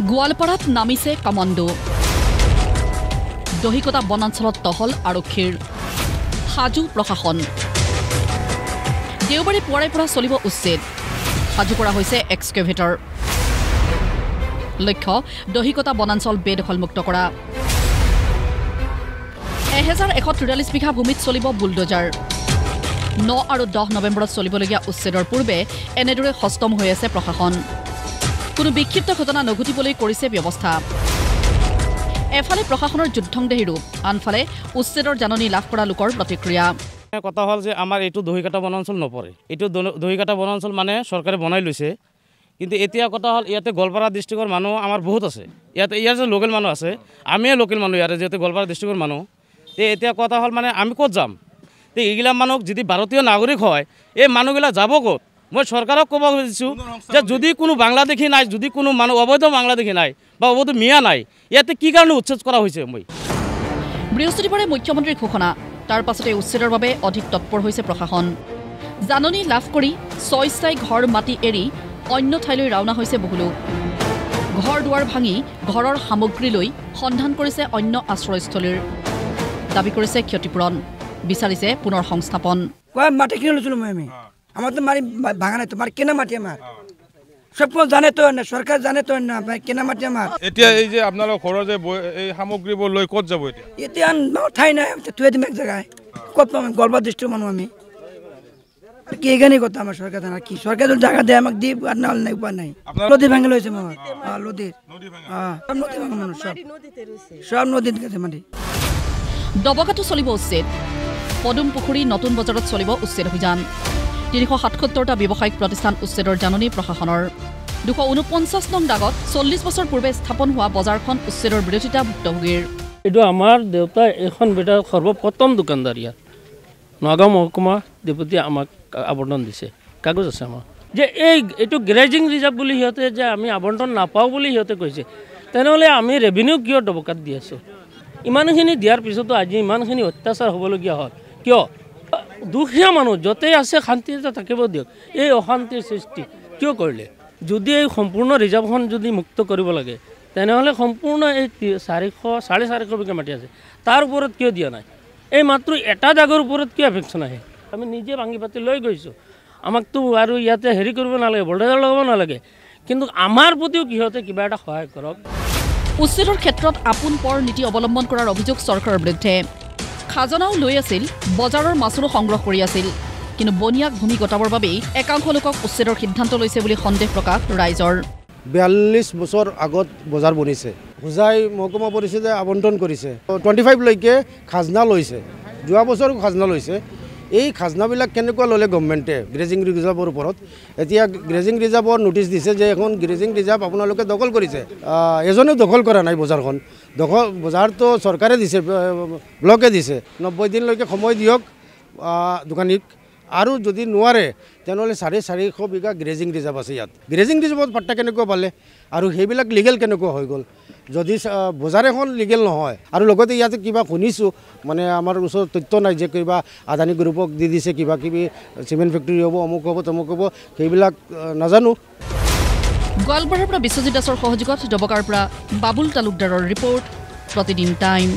গোৱালপাৰাত নামিছে কমাণ্ডো দহিকতা বনাঞ্চলত টহল আৰক্ষীৰ সাজু প্ৰশাসন দেওবাৰে পুৱাৰে পৰা চলিব উচ্ছেদ সাজু কৰা হৈছে এক্সকেভেটৰ লক্ষ্য দহিকতা বনাঞ্চল বেদখলমুক্ত কৰা 1143 বিঘা ভূমিত চলিব বুলডোজাৰ 9 আৰু 10 নৱেম্বৰত চলিবলগীয়া উচ্ছেদৰ পূৰ্বে এনেদৰে হস্তম হৈ আছে প্ৰশাসন কোনো বিক্ষিপ্ত ঘটনা নঘটিবলৈ কৰিছে ব্যৱস্থা এফালে প্ৰশাসনৰ যুদ্ধংদেহী ৰূপ আনফালে উচ্ছেদৰ জাননী লাভ কৰা লোকৰ প্ৰতিক্ৰিয়া কথা হল যে আমাৰ এইটো দহিকটা বনাঞ্চল নপৰে এইটো দহিকটা বনাঞ্চল মানে চৰকাৰে বনাই লৈছে কিন্তু এতিয়া কথা হল ইয়াতে গোৱালপাৰা ডিষ্ট্ৰিক্টৰ মানুহ আমাৰ বহুত আছে ইয়াৰ যে লোকেল মানুহ আছে আমিয়ে লোকেল মানুহ ইয়াতে যেতে গোৱালপাৰা ডিষ্ট্ৰিক্টৰ মানুহ তে এতিয়া কথা হল মানে আমি ক'ত যাম তে এইগিলা মানুহ যদি ভাৰতীয় নাগৰিক হয় এই মানুহগিলা যাব ক'ত মই সরকারক কব খুজিছো যে যদি কোনো বাংলাদেশী নাই যদি কোনো মানুহ অবৈধ বাংলাদেশী নাই বা অবৈধ মিয়া নাই ইয়াতে কি কারণে উচ্ছেদ করা হয়েছে মই বৃহস্পতিবাৰে মুখ্যমন্ত্ৰীৰ ঘোষণা তাৰ পাছতে উচ্ছেদৰ বাবে অধিক তৎপৰ হৈছে প্ৰশাসন জাননী লাভ কৰি ছয়ছাই ঘৰ মাটি এৰি অন্য ঠাইলৈ ৰাওনা হৈছে বহুলো ঘৰ দুৱাৰ ভাঙি ঘৰৰ সামগ্ৰী লৈ সন্ধান কৰিছে অন্য আশ্ৰয়স্থলীৰ দাবী কৰিছে ক্ষতিপূৰণ বিচাৰিছে পুনৰ সংস্থাপন মাটি কিনে লৈছিলো আমি আমার তো মারি ভাঙা নাই তোমার কেনা মাটি আমার সব জানে তো না সরকার জানে তো না কেনা মাটি আমার এতিয়া এই যে আপনারা ঘৰৰ যে এই সামগ্ৰীবোৰ লৈ ক'ত যাব এতিয়া এতিয়া ঠাই নাই তুই দিম এক জায়গায় ক'ত পাম গোৱালপাৰা ডিষ্ট্ৰিক্ট মানুহ আমি কি এখানে কথা আমার সরকার জানা কি সরকার যদি জায়গা দেয় আমাকে দিব আর নাল নাই উপায় নাই নদী ভাঙে লইছে আমার নদী সব নদী ভাঙা মানুষ সব নদীর কাছে মাটি দবকাটো চলিব উচ্ছেদ পদুম পুখুৰী নতুন বজাৰত চলিব উচ্ছেদ অভিযান 377টা ব্যৱসায়িক প্ৰতিষ্ঠান উচ্ছেদৰ জাননী প্ৰশাসনৰ 249 নং দাগত 40 বছৰ পূৰ্বে স্থাপন হোৱা বজাৰখন উচ্ছেদৰ বিৰোধিতা ভুক্তভোগীৰ এইটো আমাৰ দেউতা এখন বেটাৰ সৰ্বপ্ৰথম দোকানদাৰ ইয়াত নগাঁও মহকুমা deputy আমাক আবণ্টন দিছে কাগজ আছে আমাৰ যে এইটো গ্ৰেজিং ৰিজাৰ্ভ বুলি সিহঁতে যে আমি আবণ্টন নাপাওঁ বুলি সিহঁতে কৈছে তেনেহ'লে আমি ৰেভিনিউ কিয় দবকাত দি আছোঁ ইমানখিনি দিয়াৰ পিছতো আজি ইমানখিনি অত্যাচাৰ হ'বলগীয়া হ'ল কিয় দুখীয়া মানুহ য'তে আছে শান্তিতে থাকিব দিয়ক এই অশান্তিৰ সৃষ্টি কিয় কৰিলে যদি এই সম্পূৰ্ণ ৰিজাৰ্ভখন যদি মুক্ত কৰিব লাগে তেনেহ'লে সম্পূৰ্ণ এই 450 বিঘা মাটি আছে তাৰ ওপৰত কিয় দিয়া নাই এই মাত্ৰ এটা জাগৰ ওপৰত কিয় এফেকশ্যন আহে আমি নিজে ভাঙি পাতি লৈ গৈছোঁ আমাকতো আৰু ইয়াতে হেৰি কৰিব নালাগে বল্ডাৰ লগাব নালাগে কিন্তু আমাৰ প্ৰতিও কিহতে কিবা এটা সহায় কৰক উচ্ছেদৰ ক্ষেত্ৰত আপোন পৰ নীতি অৱলম্বন কৰাৰ অভিযোগ চৰকাৰৰ বিৰুদ্ধে খাজনাও লৈ আছিল বজাৰৰ মাছুলো সংগ্ৰহ কৰি আছিল কিন্তু বনিয়াক ভূমি গতাবৰ বাবেই একাংশ লোকক উচ্ছেদৰ সিদ্ধান্ত লৈছে বুলি সন্দেহ প্ৰকাশ ৰাইজৰ 42 বছৰ আগত বজাৰ বনিছে বুজাই মহকুমা পৰিষদে আবণ্টন কৰিছে 25 লৈকে খাজনা লৈছে যোৱা বছৰ খাজনা লৈছে এই খাজনাবিলাক কেনেকুৱা ল'লে গভৰ্ণমেণ্টে গ্ৰেজিং ৰিজাৰ্ভৰ ওপৰত এতিয়া গ্ৰেজিং ৰিজাৰ্ভৰ নোটিছ দিছে যে এখন গ্ৰেজিং ৰিজাৰ্ভ আপোনালোকে দখল কৰিছে এজনেও দখল কৰা নাই বজাৰখন বজাৰটো চৰকাৰে দিছে ব্লকে দিছে 90 দিনলৈকে সময় দিয়ক দোকানীক আৰু যদি নোৱাৰে তেনেহ'লে 450 বিঘা গ্ৰেজিং ৰিজাৰ্ভ আছে ইয়াত গ্ৰেজিং ৰিজাৰ্ভত পাট্টা কেনেকুৱা পালে আৰু সেইবিলাক লিগেল কেনেকুৱা হৈ গ'ল যদি বজাৰ এখন লিগেল নহয় আৰু লগতে ইয়াতে কিবা শুনিছোঁ মানে আমাৰ ওচৰত তথ্য নাই যে কিবা আদানী গ্ৰুপক দি দিছে কিবা কিবি চিমেণ্ট ফেক্টৰী হ'ব অমুক হ'ব তমুক হ'ব সেইবিলাক নাজানো গোৱালপাৰাৰ পৰা বিশ্বজিৎ দাসৰ সহযোগত ডবকাৰ পৰা বাবুল তালুকদাৰৰ ৰিপৰ্ট প্ৰতিদিন টাইম